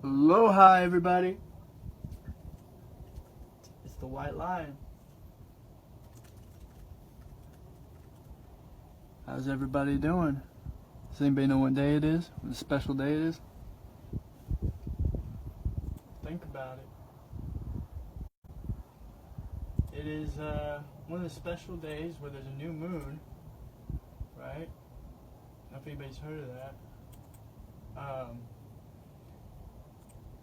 Aloha, everybody. It's the White Lion. How's everybody doing? Does anybody know what day it is? What a special day it is? Think about it. It is one of the special days where there's a new moon, right? I don't know if anybody's heard of that.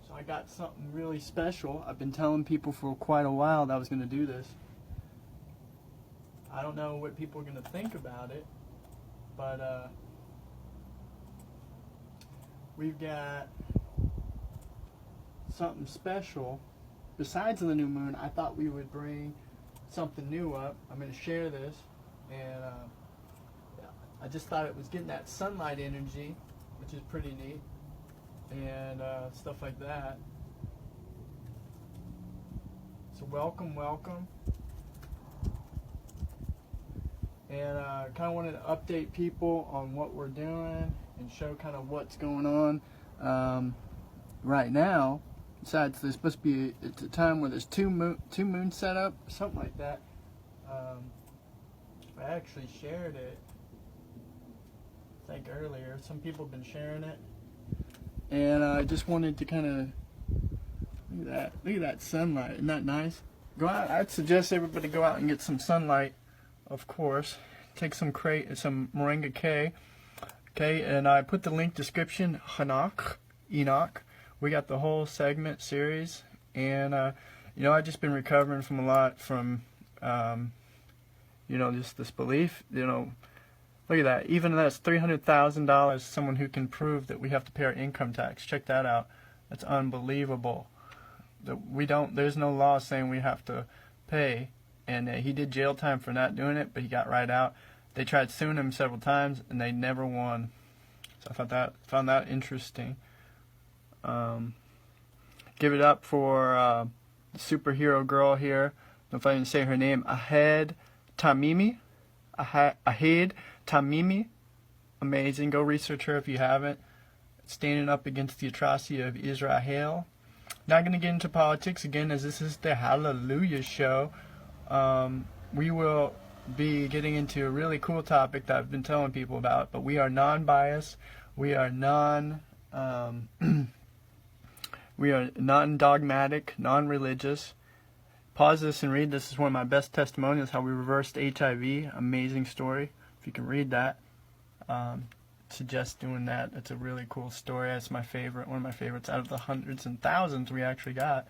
So I got something really special. I've been telling people for quite a while that I was going to do this. I don't know what people are going to think about it, but we've got something special. Besides the new moon, I thought we would bring something new up. I'm going to share this, and I just thought it was getting that sunlight energy, which is pretty neat, and stuff like that. So welcome. And kind of wanted to update people on what we're doing and show kind of what's going on right now. Besides, there's supposed to be it's a time where there's two moons set up, something like that. I actually shared it, I think earlier. Some people have been sharing it, and I just wanted to kind of look at that sunlight. Isn't that nice? Go out. I'd suggest everybody go out and get some sunlight. Of course, take some Moringa Can. Okay, and I put the link description. Enoch. We got the whole segment series, and I've just been recovering from a lot from just this belief. Look at that. Even that's $300,000. Someone who can prove that we have to pay our income tax. Check that out. That's unbelievable. There's no law saying we have to pay. And he did jail time for not doing it, but he got right out. They tried suing him several times, and they never won. So I found that interesting. Give it up for the superhero girl here. I don't know if I can say her name. Ahed Tamimi. Amazing. Go research her if you haven't. Standing up against the atrocity of Israel. Not going to get into politics again, as this is the Hallelujah show. We will be getting into a really cool topic that I've been telling people about, but we are non-biased. We are non-dogmatic, non-religious. Pause this and read. This is one of my best testimonials, how we reversed HIV. Amazing story. If you can read that, suggest doing that. It's a really cool story. That's my favorite, one of my favorites out of the hundreds and thousands we actually got.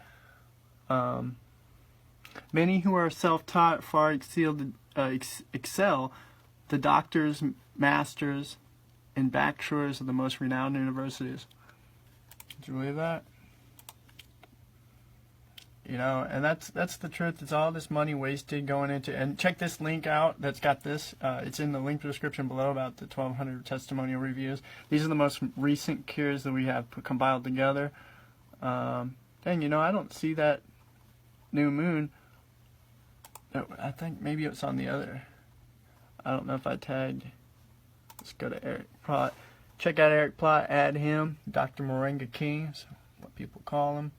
Many who are self-taught far excel the doctors, masters, and backshores of the most renowned universities. Did you believe that? And that's the truth. It's all this money wasted going into. And check this link out. That's got this. It's in the link description below about the 1,200 testimonial reviews. These are the most recent cures that we have compiled together. Dang, I don't see that new moon. I think maybe it's on the other. I don't know if I tagged. Let's go to Eric Plott. Check out Eric Plott. Add him. Dr. Moringa King. That's what people call him.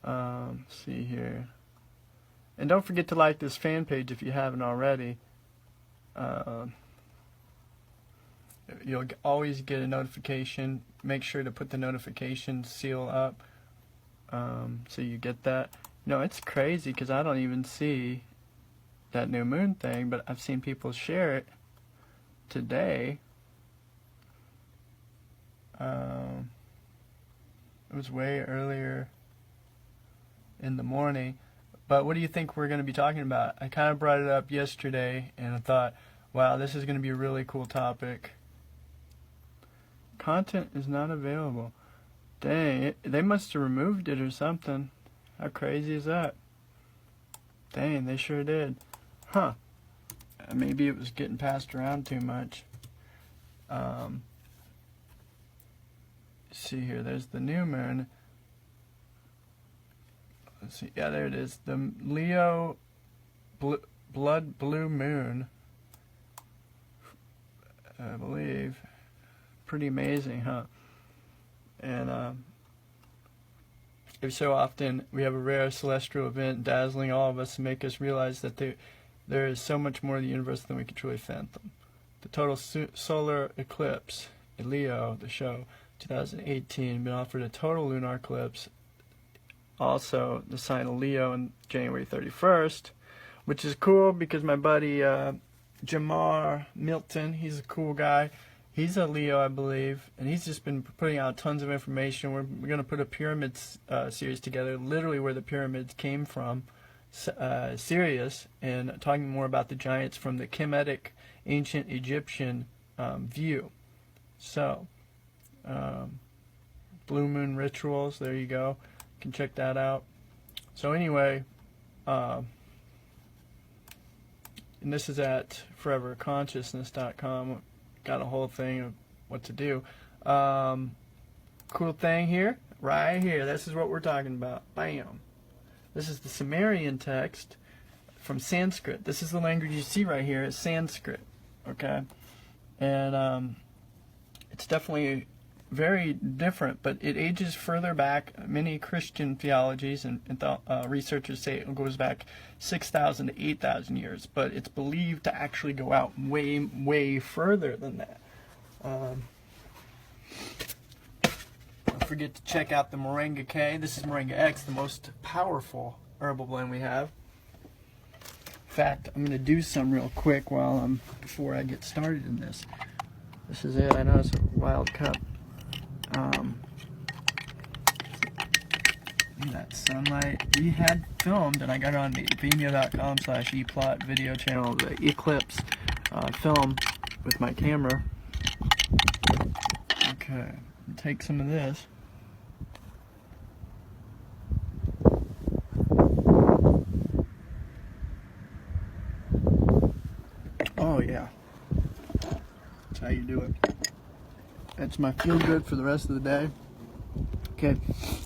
Let's see here. And don't forget to like this fan page if you haven't already. You'll always get a notification. Make sure to put the notification seal up so you get that. It's crazy because I don't even see that new moon thing, but I've seen people share it today. It was way earlier in the morning. But what do you think we're going to be talking about? I kind of brought it up yesterday, and I thought, wow, this is going to be a really cool topic. Content is not available. Dang, they must have removed it or something. How crazy is that? Dang, they sure did. Huh. Maybe it was getting passed around too much. See here, there's the new moon. Let's see, yeah, there it is. The Leo blood blue moon. I believe. Pretty amazing, huh? And Every so often, we have a rare celestial event dazzling all of us and make us realize that there is so much more to the universe than we can truly fathom. The total solar eclipse in Leo, the show, 2018, been offered a total lunar eclipse. Also, the sign of Leo on January 31st, which is cool because my buddy Jamar Milton, he's a cool guy. He's a Leo, I believe, and he's just been putting out tons of information. We're going to put a pyramids series together, literally where the pyramids came from, Sirius, and talking more about the giants from the Kemetic ancient Egyptian view. So, blue moon rituals, there you go. You can check that out. So anyway, and this is at foreverconsciousness.com. Got a whole thing of what to do. Cool thing here, right here. This is what we're talking about. Bam. This is the Sumerian text from Sanskrit. This is the language you see right here. It's Sanskrit. Okay, and it's definitely very different, but it ages further back. Many Christian theologies and researchers say it goes back 6,000 to 8,000 years, but it's believed to actually go out way, way further than that. Don't forget to check out the Moringa Can. This is Moringa X, the most powerful herbal blend we have. In fact, I'm going to do some real quick before I get started in this. This is it. I know it's a wild cup. Look at that sunlight. We had filmed, and I got it on the vimeo.com/ePLOTT video channel, the eclipse film with my camera. Okay, take some of this. Oh yeah, that's how you do it. That's my feel good for the rest of the day. Okay,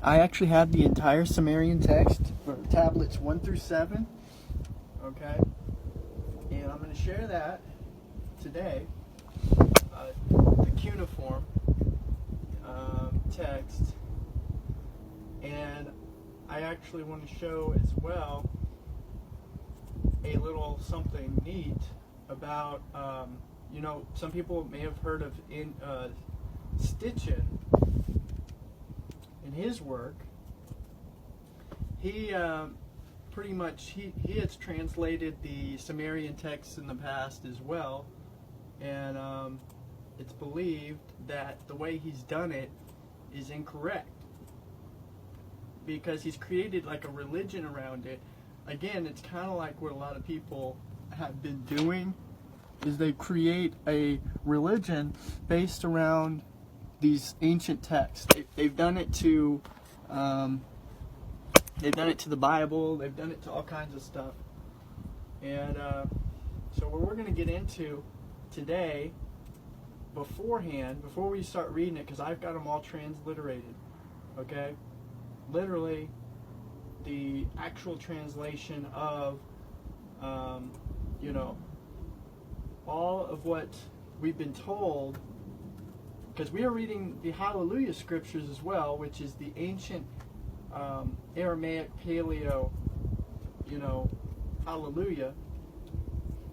I actually have the entire Sumerian text for tablets 1 through 7. Okay, and I'm going to share that today. The cuneiform text, and I actually want to show as well a little something neat about, you know, some people may have heard of Stitchin. In his work, he pretty much he has translated the Sumerian texts in the past as well, and it's believed that the way he's done it is incorrect because he's created like a religion around it. Again, it's kind of like what a lot of people have been doing, is they create a religion based around these ancient texts. They've done it to the Bible. They've done it to all kinds of stuff. And so what we're going to get into today, before we start reading it, because I've got them all transliterated. Okay, literally the actual translation of you know, all of what we've been told. Because we are reading the Hallelujah scriptures as well, which is the ancient Aramaic Paleo, you know, Hallelujah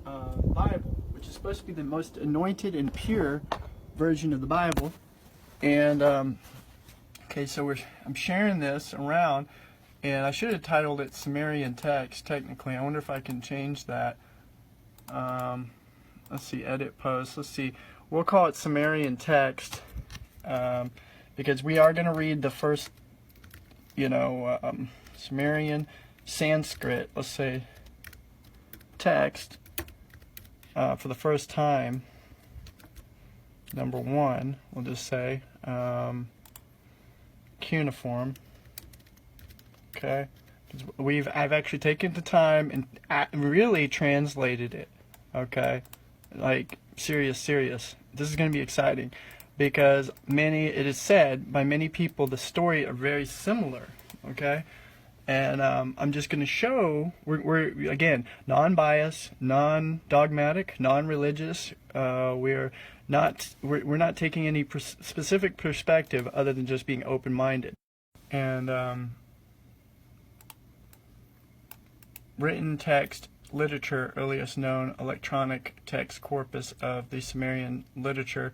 Bible, which is supposed to be the most anointed and pure version of the Bible. And okay, so I'm sharing this around, and I should have titled it Sumerian text. Technically, I wonder if I can change that. Let's see, edit post. Let's see. We'll call it Sumerian text because we are going to read the first, you know, Sumerian Sanskrit, let's say, text for the first time. Number 1, we'll just say cuneiform. Okay, I've actually taken the time and really translated it. Okay, like serious. This is going to be exciting because it is said by many people the story are very similar. Okay, and I'm just going to show we're again non-biased, non-dogmatic, non-religious. We're not taking any specific perspective other than just being open-minded. And written text literature, earliest known electronic text corpus of the Sumerian literature,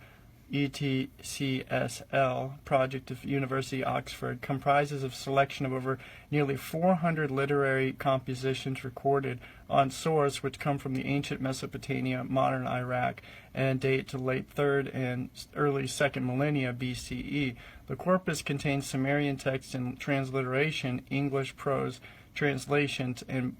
ETCSL, project of University of Oxford, comprises a selection of over nearly 400 literary compositions recorded on source which come from the ancient Mesopotamia, modern Iraq, and date to late 3rd and early 2nd millennia BCE. The corpus contains Sumerian text and transliteration, English prose translations, and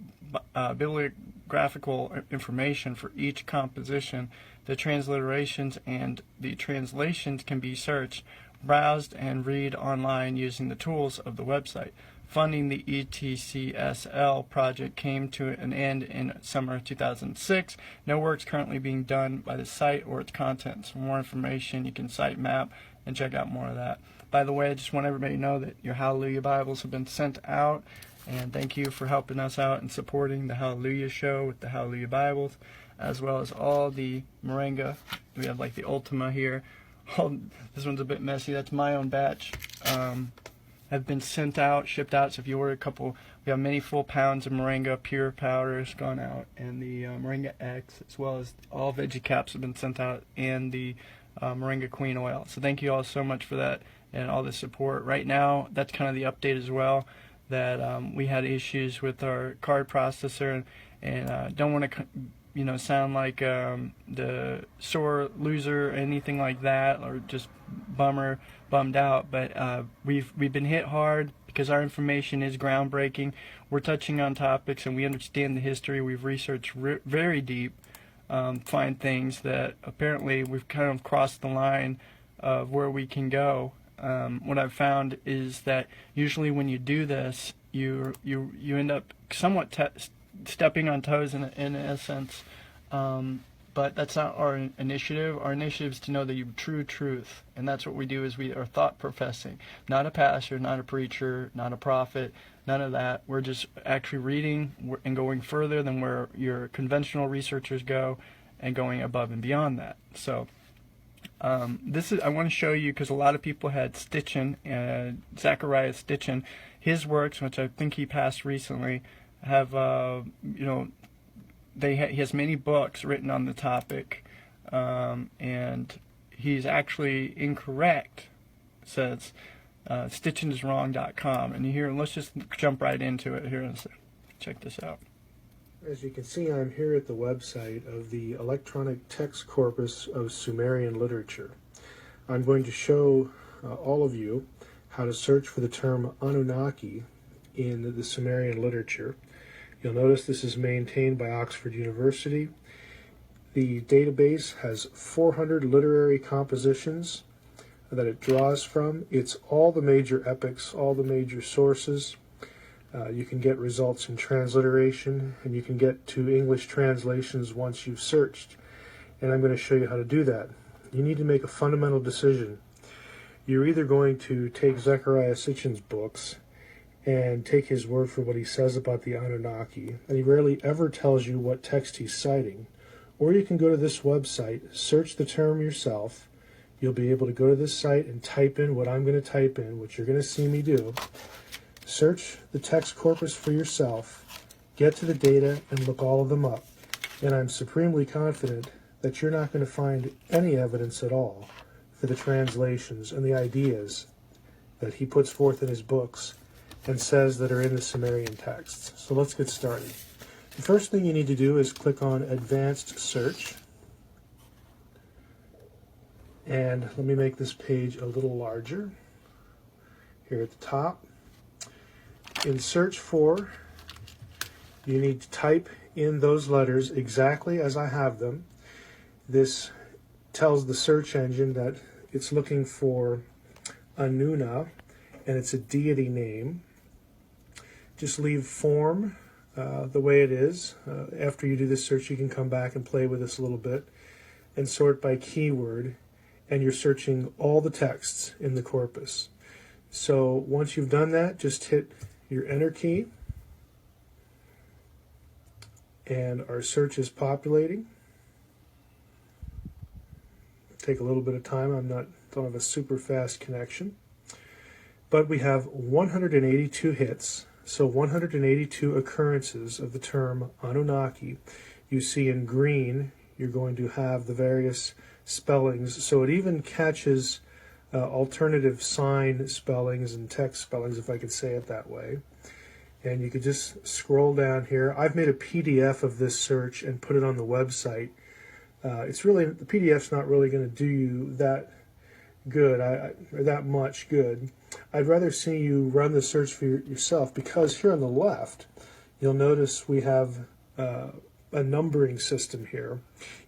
bibliographical information for each composition. The transliterations and the translations can be searched, browsed, and read online using the tools of the website. Funding the ETCSL project came to an end in summer 2006. No work is currently being done by the site or its contents. For more information, you can site map and check out more of that. By the way, I just want everybody to know that your Hallelujah Bibles have been sent out, and thank you for helping us out and supporting the Hallelujah Show with the Hallelujah Bibles, as well as all the Moringa. We have like the Ultima here. This one's a bit messy. That's my own batch. Have been sent out, shipped out. So if you order a couple, we have many full pounds of Moringa pure powders gone out, and the Moringa X, as well as all veggie caps have been sent out, and the Moringa Queen Oil. So thank you all so much for that and all the support. Right now, that's kind of the update as well, that we had issues with our card processor, and don't want to sound like the sore loser or anything like that, or just bummed out, but we've been hit hard because our information is groundbreaking. We're touching on topics and we understand the history. We've researched very deep, find things that apparently we've kind of crossed the line of where we can go. What I've found is that usually when you do this, you end up somewhat stepping on toes in a sense, but that's not our initiative. Our initiative is to know the true truth, and that's what we do. Is we are thought professing, not a pastor, not a preacher, not a prophet, none of that. We're just actually reading and going further than where your conventional researchers go, and going above and beyond that. So this is, I want to show you, because a lot of people had Stitchin, Zachariah Stitchin, his works, which I think he passed recently, have he has many books written on the topic, and he's actually incorrect. It says stitchiniswrong.com, and here, let's just jump right into it here and check this out. As you can see, I'm here at the website of the Electronic Text Corpus of Sumerian Literature. I'm going to show all of you how to search for the term Anunnaki in the Sumerian literature. You'll notice this is maintained by Oxford University. The database has 400 literary compositions that it draws from. It's all the major epics, all the major sources. You can get results in transliteration, and you can get to English translations once you've searched. And I'm going to show you how to do that. You need to make a fundamental decision. You're either going to take Zechariah Sitchin's books and take his word for what he says about the Anunnaki, and he rarely ever tells you what text he's citing. Or you can go to this website, search the term yourself. You'll be able to go to this site and type in what I'm going to type in, which you're going to see me do. Search the text corpus for yourself, get to the data, and look all of them up. And I'm supremely confident that you're not going to find any evidence at all for the translations and the ideas that he puts forth in his books and says that are in the Sumerian texts. So let's get started. The first thing you need to do is click on Advanced Search. And let me make this page a little larger. Here at the top, in Search For, you need to type in those letters exactly as I have them. This tells the search engine that it's looking for Anuna, and it's a deity name. Just leave form the way it is. After you do this search, you can come back and play with this a little bit and sort by keyword, and you're searching all the texts in the corpus. So once you've done that, just hit your enter key, and our search is populating. Take a little bit of time. Don't have a super fast connection, but we have 182 hits So 182 occurrences of the term Anunnaki. You see in green, you're going to have the various spellings. So it even catches alternative sign spellings and text spellings, if I could say it that way. And you could just scroll down here. I've made a PDF of this search and put it on the website. The PDF's not really going to do you that good, or that much good. I'd rather see you run the search for yourself, because here on the left, you'll notice we have a numbering system here.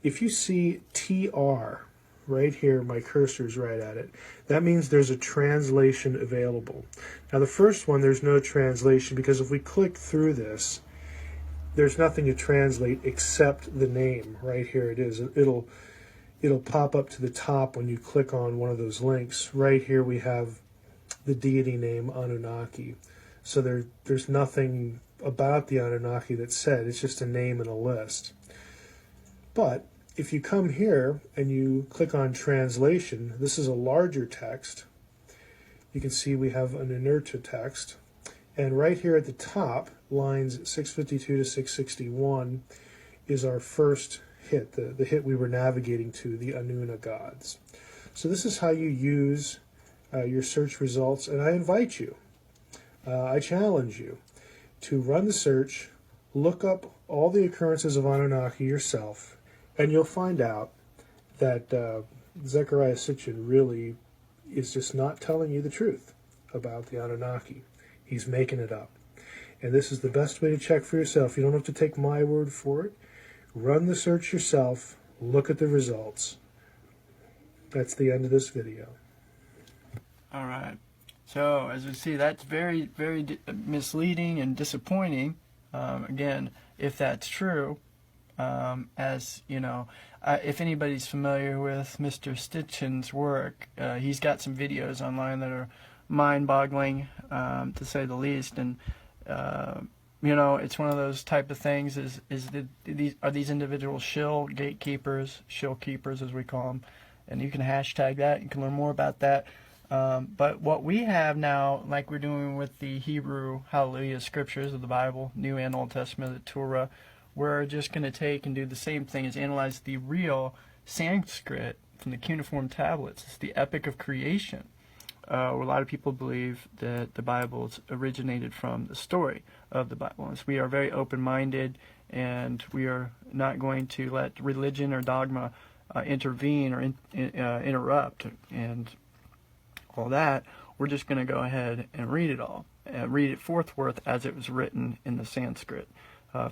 If you see TR right here, my cursor's right at it, that means there's a translation available. Now the first one, there's no translation, because if we click through this, there's nothing to translate except the name. Right here it is. It'll pop up to the top when you click on one of those links. Right here we have the deity name Anunnaki. So there's nothing about the Anunnaki that's said. It's just a name and a list. But if you come here and you click on translation, this is a larger text. You can see we have an inerta text. And right here at the top, lines 652 to 661 is our first hit, the hit we were navigating to, the Anuna gods. So this is how you use your search results, and I invite you, I challenge you to run the search, look up all the occurrences of Anunnaki yourself, and you'll find out that Zecharia Sitchin really is just not telling you the truth about the Anunnaki. He's making it up. And this is the best way to check for yourself. You don't have to take my word for it. Run the search yourself. Look at the results. That's the end of this video. All right. So as we see, that's very, very misleading and disappointing. Again, if that's true, as you know, if anybody's familiar with Mr. Sitchin's work, he's got some videos online that are mind-boggling, to say the least. And you know, it's one of those type of things. Are these individuals shill gatekeepers, shill keepers as we call them? And you can hashtag that. You can learn more about that. But what we have now, like we're doing with the Hebrew Hallelujah scriptures of the Bible, New and Old Testament, the Torah, we're just going to take and do the same thing as analyze the real Sanskrit from the cuneiform tablets. It's the epic of creation. A lot of people believe that the Bible originated from the story of the Bible. And so we are very open-minded, and we are not going to let religion or dogma intervene or interrupt and all that. We're just going to go ahead and read it all, read it forthwith as it was written in the Sanskrit.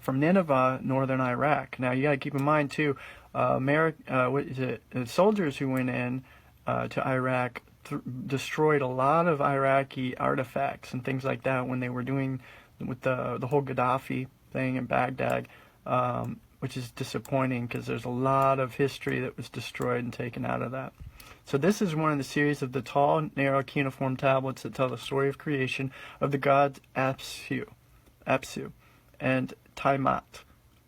From Nineveh, northern Iraq. Now you got to keep in mind too, the soldiers who went in to Iraq destroyed a lot of Iraqi artifacts and things like that when they were doing with the whole Gaddafi thing in Baghdad, which is disappointing because there's a lot of history that was destroyed and taken out of that. So this is one of the series of the tall, narrow cuneiform tablets that tell the story of creation of the gods Apsu, and Tiamat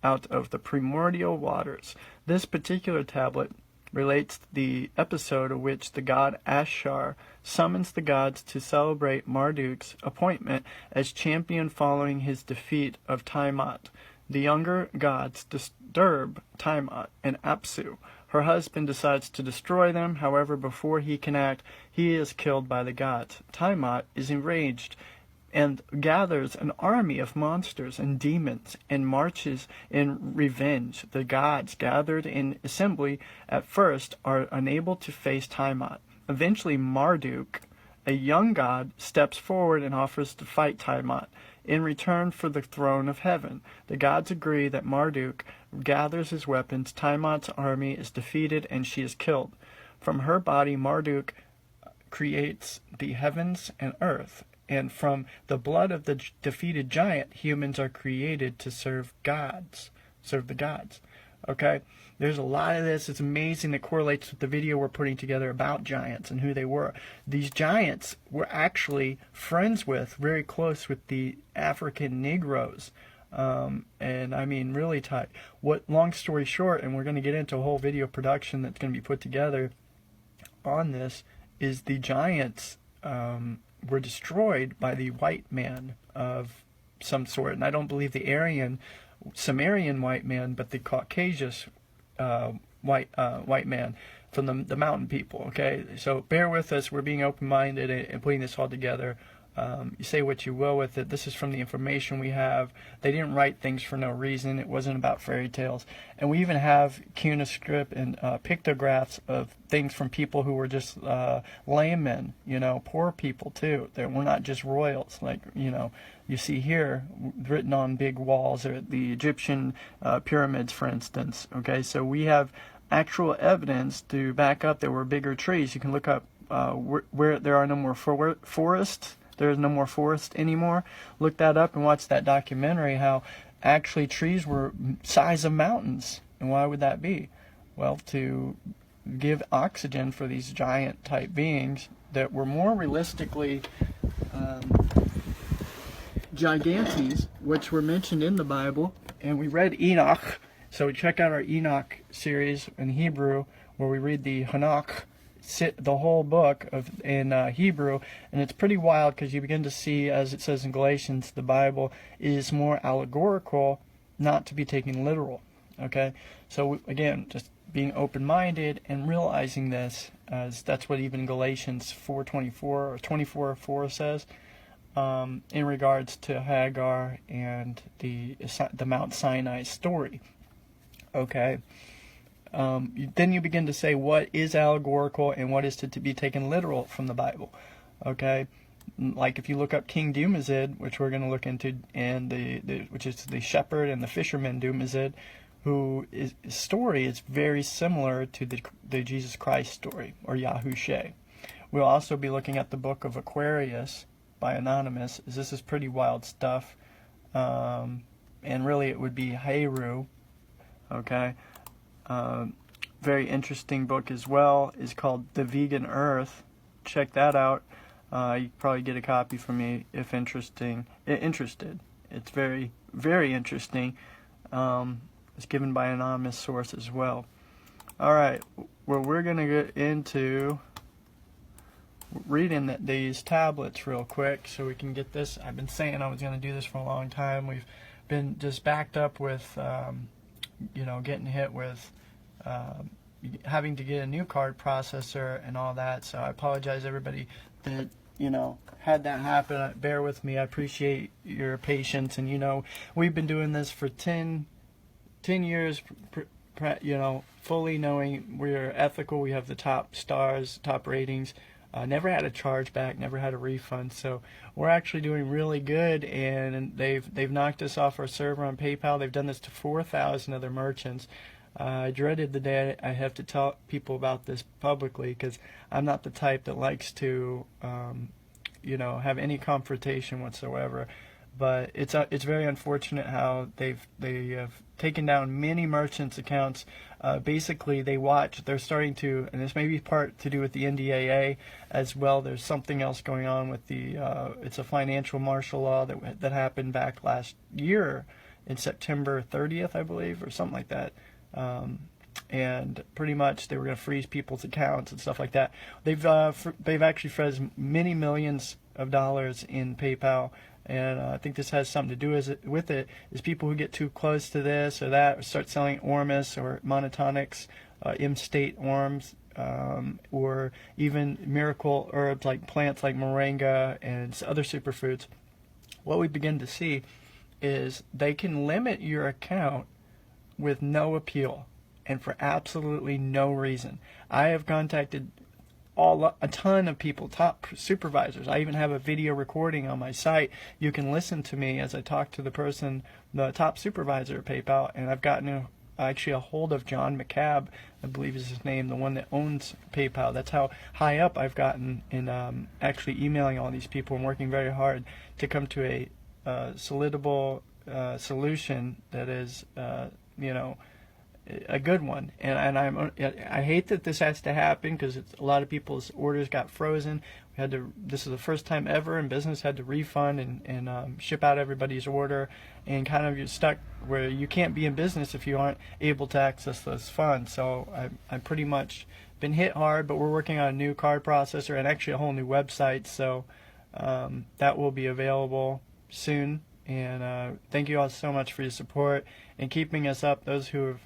out of the primordial waters. This particular tablet relates the episode of which the god Ashar summons the gods to celebrate Marduk's appointment as champion following his defeat of Tiamat. The younger gods disturb Tiamat and Apsu. Her husband decides to destroy them. However, before he can act, he is killed by the gods. Tiamat is enraged and gathers an army of monsters and demons and marches in revenge. The gods, gathered in assembly at first, are unable to face Tiamat. Eventually, Marduk, a young god, steps forward and offers to fight Tiamat in return for the throne of heaven. The gods agree that Marduk gathers his weapons. Tiamat's army is defeated and she is killed. From her body, Marduk creates the heavens and earth. And from the blood of the defeated giant, humans are created to serve the gods. Okay? There's a lot of this. It's amazing. It correlates with the video we're putting together about giants and who they were. These giants were actually friends with, very close with the African Negroes. And I mean, really tight. Long story short, and we're going to get into a whole video production that's going to be put together on this, is the giants were destroyed by the white man of some sort. And I don't believe the Aryan, Sumerian white man, but the Caucasus white man from the mountain people. Okay, so bear with us. We're being open-minded and putting this all together. You say what you will with it. This is from the information we have. They didn't write things for no reason. It wasn't about fairy tales. And we even have cuneiform and pictographs of things from people who were just laymen, poor people too. We're not just royals, like, you see here written on big walls, or the Egyptian pyramids, for instance. Okay, so we have actual evidence to back up there were bigger trees. You can look up where there are no more forests. There's no more forest anymore. Look that up and watch that documentary, how actually trees were size of mountains. And why would that be? Well, to give oxygen for these giant type beings that were more realistically gigantes, which were mentioned in the Bible. And we read Enoch. So check out our Enoch series in Hebrew, where we read the Hanach, the whole book in Hebrew, and it's pretty wild, because you begin to see, as it says in Galatians, the Bible is more allegorical, not to be taken literal. Okay, so again, just being open-minded and realizing this, as that's what even Galatians 4:24 or 24:4 says, in regards to Hagar and the Mount Sinai story. Okay. Then you begin to say what is allegorical and what is to be taken literal from the Bible. Okay, like if you look up King Dumazid, which we're going to look into, and which is the shepherd and the fisherman Dumazid, who story is very similar to the Jesus Christ story, or Yahusha. We'll also be looking at the book of Aquarius by Anonymous. This is pretty wild stuff, and really it would be Heru. Okay. Very interesting book as well is called The Vegan Earth. Check that out. You can probably get a copy from me if interested. It's very, very interesting. It's given by an anonymous source as well. Alright, well, we're going to get into reading these tablets real quick so we can get this. I've been saying I was going to do this for a long time. We've been just backed up with getting hit with having to get a new card processor and all that. So I apologize, everybody, that had that happen. Bear with me. I appreciate your patience. And we've been doing this for 10 years. Fully knowing we're ethical. We have the top stars, top ratings. Never had a chargeback, never had a refund, so we're actually doing really good. And they've knocked us off our server on PayPal. They've done this to 4,000 other merchants. I dreaded the day I have to tell people about this publicly, because I'm not the type that likes to, have any confrontation whatsoever. But it's very unfortunate how they have taken down many merchants' accounts. Basically, they're starting to, and this may be part to do with the NDAA as well. There's something else going on with it's a financial martial law that happened back last year in September 30th, I believe, or something like that. And pretty much they were going to freeze people's accounts and stuff like that. They've actually froze many millions of dollars in PayPal. And I think this has something to do with it, is people who get too close to this or that, or start selling Ormus or monotonics, M-state orms, or even miracle herbs like plants like Moringa and other superfoods. What we begin to see is they can limit your account with no appeal and for absolutely no reason. I have contacted a ton of people, top supervisors. I even have a video recording on my site. You can listen to me as I talk to the top supervisor at PayPal, and I've gotten actually a hold of John McCabe, I believe is his name, the one that owns PayPal. That's how high up I've gotten in actually emailing all these people and working very hard to come to a solidable solution that is, a good one. And I hate that this has to happen, because a lot of people's orders got frozen. This is the first time ever, and business had to refund and ship out everybody's order, and kind of you're stuck where you can't be in business if you aren't able to access those funds. So I pretty much been hit hard, but we're working on a new card processor and actually a whole new website. So that will be available soon. And thank you all so much for your support and keeping us up. Those who have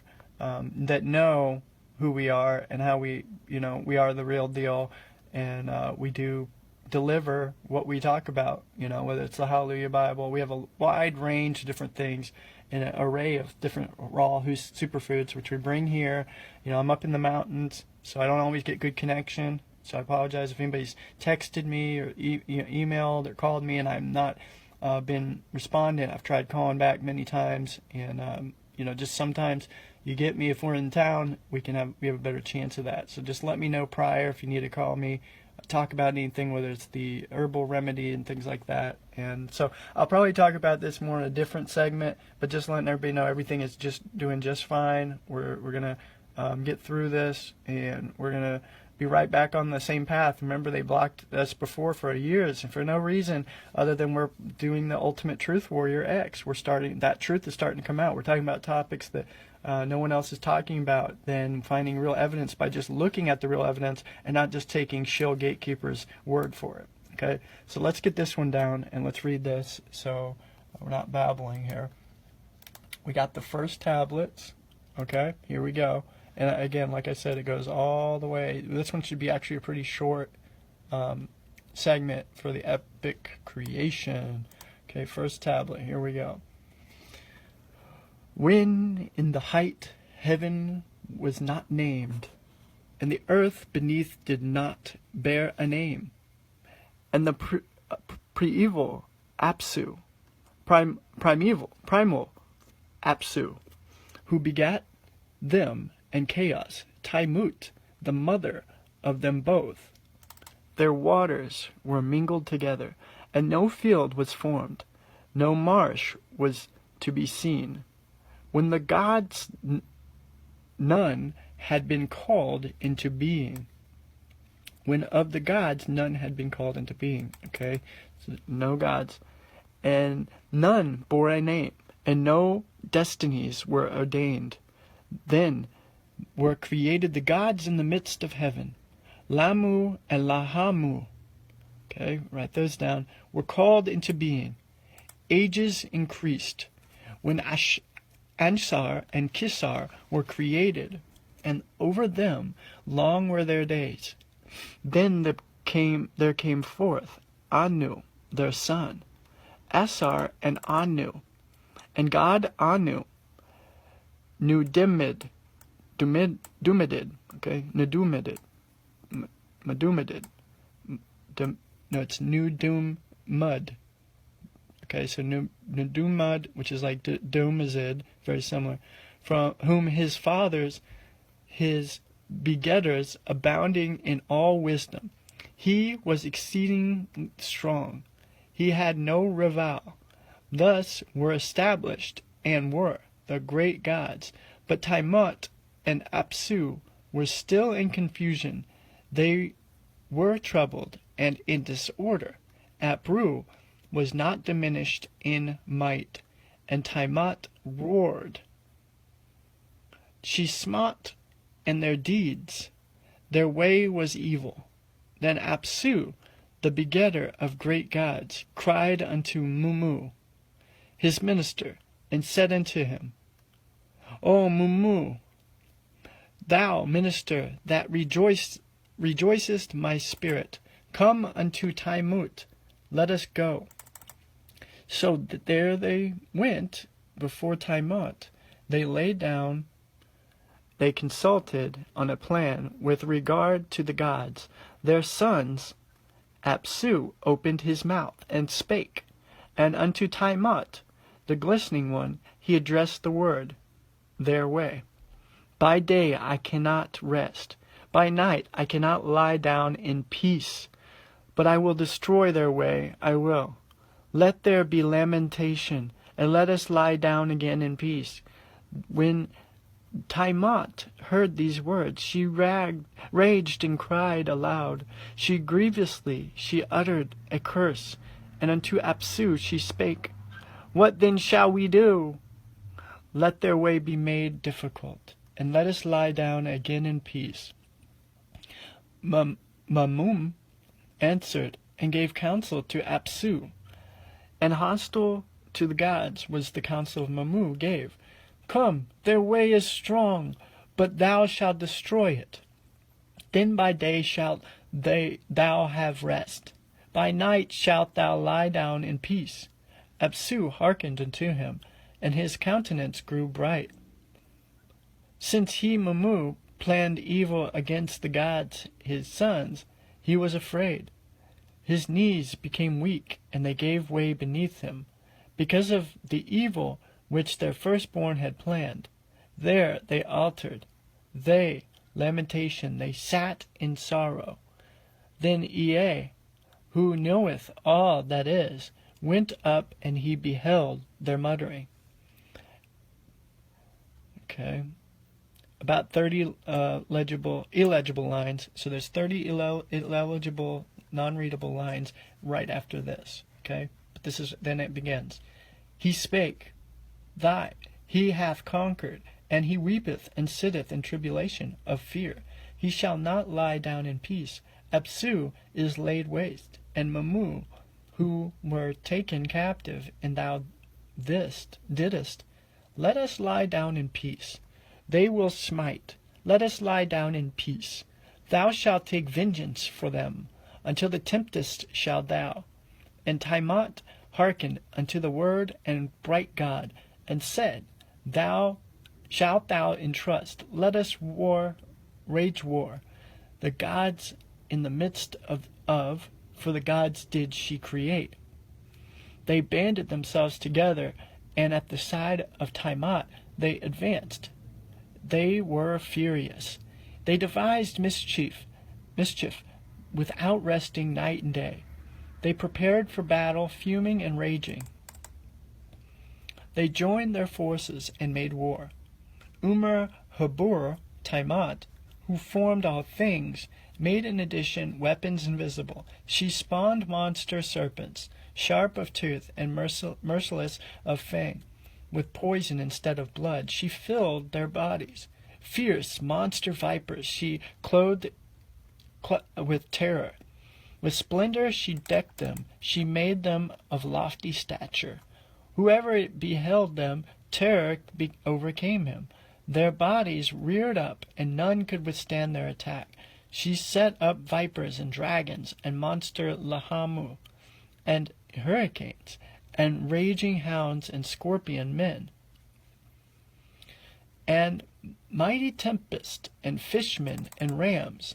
that know who we are and how we are the real deal, and we do deliver what we talk about. Whether it's the Hallelujah Bible, we have a wide range of different things and an array of different raw superfoods which we bring here. I'm up in the mountains, so I don't always get good connection. So I apologize if anybody's texted me or emailed or called me and I'm not been responding. I've tried calling back many times, and just sometimes you get me. If we're in town, we have a better chance of that. So just let me know prior if you need to call me, talk about anything, whether it's the herbal remedy and things like that. And so I'll probably talk about this more in a different segment, but just letting everybody know everything is just doing just fine. We're gonna get through this, and we're gonna be right back on the same path. Remember, they blocked us before for years and for no reason other than we're doing the Ultimate Truth Warrior X. That truth is starting to come out. We're talking about topics that no one else is talking about, then finding real evidence by just looking at the real evidence and not just taking shill gatekeepers' word for it. Okay, so let's get this one down and let's read this so we're not babbling here. We got the first tablets. Okay, here we go. And again, like I said, it goes all the way. This one should be actually a pretty short segment for the epic creation. Okay, first tablet. Here we go. When in the height heaven was not named, and the earth beneath did not bear a name, and the primal Apsu, who begat them, and chaos, Taimut, the mother of them both. Their waters were mingled together, and no field was formed, no marsh was to be seen. When the gods none had been called into being. When of the gods none had been called into being. Okay, so no gods, and none bore a name, and no destinies were ordained. Then were created the gods in the midst of heaven. Lamu and Lahamu, okay, write those down, were called into being. Ages increased. When Ansar and Kisar were created, and over them long were their days. Then there came forth Anu, their son, Asar and Anu, and God Anu, Dumidid, okay, Medumidid, no, it's Nudumud, okay, so Nudumud, which is like Dumazid, very similar, from whom his fathers, his begetters, abounding in all wisdom. He was exceeding strong. He had no rival. Thus were established and were the great gods. But Tiamat and Apsu were still in confusion. They were troubled and in disorder. Apru was not diminished in might, and Tiamat roared. She smote in their deeds. Their way was evil. Then Apsu, the begetter of great gods, cried unto Mumu, his minister, and said unto him, O Mumu, thou minister that rejoicest my spirit, come unto Taimut, let us go. So that there they went before Tiamat. They lay down, they consulted on a plan with regard to the gods. Their sons, Apsu opened his mouth and spake, and unto Tiamat, the glistening one, he addressed the word, their way. By day I cannot rest, by night I cannot lie down in peace, but I will destroy their way, I will. Let there be lamentation, and let us lie down again in peace. When Tiamat heard these words, she raged and cried aloud. She uttered a curse, and unto Apsu she spake, What then shall we do? Let their way be made difficult, and let us lie down again in peace. Mamum answered and gave counsel to Apsu, and hostile to the gods was the counsel of Mamu gave. Come, their way is strong, but thou shalt destroy it. Then by day shalt thou have rest. By night shalt thou lie down in peace. Apsu hearkened unto him, and his countenance grew bright. Since he, Mamu, planned evil against the gods, his sons, he was afraid. His knees became weak, and they gave way beneath him, because of the evil which their firstborn had planned. There they altered. They, lamentation, they sat in sorrow. Then Ea, who knoweth all that is, went up, and he beheld their muttering. Okay. About 30 illegible lines. So there's 30 illegible, non-readable lines right after this. Okay? But then it begins. He spake, he hath conquered, and he weepeth and sitteth in tribulation of fear. He shall not lie down in peace. Apsu is laid waste, and Mamu, who were taken captive, and thou didst. Let us lie down in peace. They will smite. Let us lie down in peace. Thou shalt take vengeance for them. Until the tempest shalt thou. And Tiamat hearkened unto the word and bright God, and said, Shalt thou entrust? Let us wage war. The gods in the midst of, for the gods did she create. They banded themselves together, and at the side of Tiamat they advanced. They were furious. They devised mischief without resting night and day. They prepared for battle, fuming and raging. They joined their forces and made war. Umer Habur, Tiamat, who formed all things, made in addition weapons invisible. She spawned monster serpents, sharp of tooth and merciless of fang. With poison instead of blood, she filled their bodies. Fierce monster vipers she clothed with terror. With splendor she decked them. She made them of lofty stature. Whoever beheld them, terror overcame him. Their bodies reared up, and none could withstand their attack. She set up vipers and dragons, and monster lahamu, and hurricanes, and raging hounds, and scorpion men. And mighty tempest, and fishmen, and rams,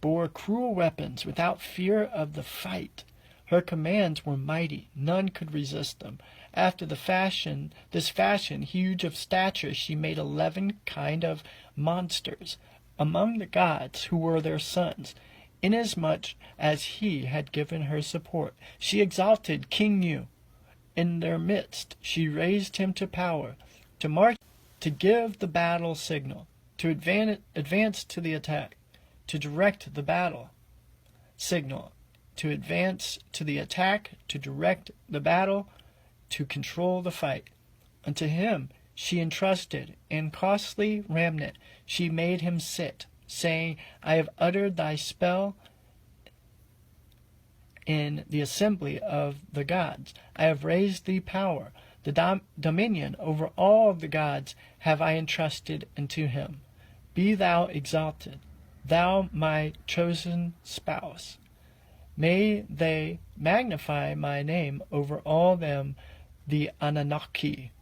bore cruel weapons without fear of the fight. Her commands were mighty, none could resist them. After this fashion, huge of stature, she made 11 kind of monsters among the gods who were their sons. Inasmuch as he had given her support, she exalted King Nu. In their midst she raised him to power, to march, to give the battle signal, to advance to the attack, to direct the battle signal, to advance to the attack, to direct the battle, to control the fight. Unto him she entrusted in costly raiment. She made him sit, saying, I have uttered thy spell in the assembly of the gods. I have raised thee power. The dominion over all the gods have I entrusted unto him. Be thou exalted, thou my chosen spouse. May they magnify my name over all them, the Anunnaki.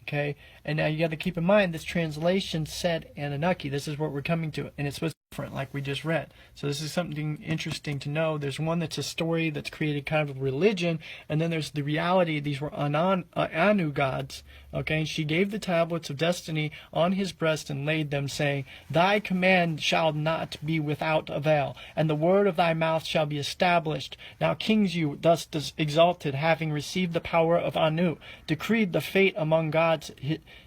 Okay, and now you got to keep in mind this translation said Anunnaki. This is what we're coming to, and it's supposed to be different, like we just read. So this is something interesting to know. There's one that's a story that's created kind of a religion, and then there's the reality. These were Anu gods. Okay, and she gave the tablets of destiny on his breast and laid them, saying, Thy command shall not be without avail, and the word of thy mouth shall be established. Now kings you thus exalted, having received the power of Anu, decreed the fate among gods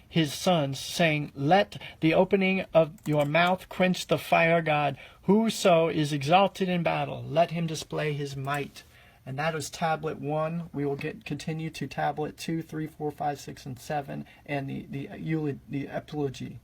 his sons, saying, Let the opening of your mouth quench the fire god. Whoso is exalted in battle, let him display his might. And that is tablet 1. We will continue to tablet 2, 3, 4, 5, 6, and 7, and the epilogy.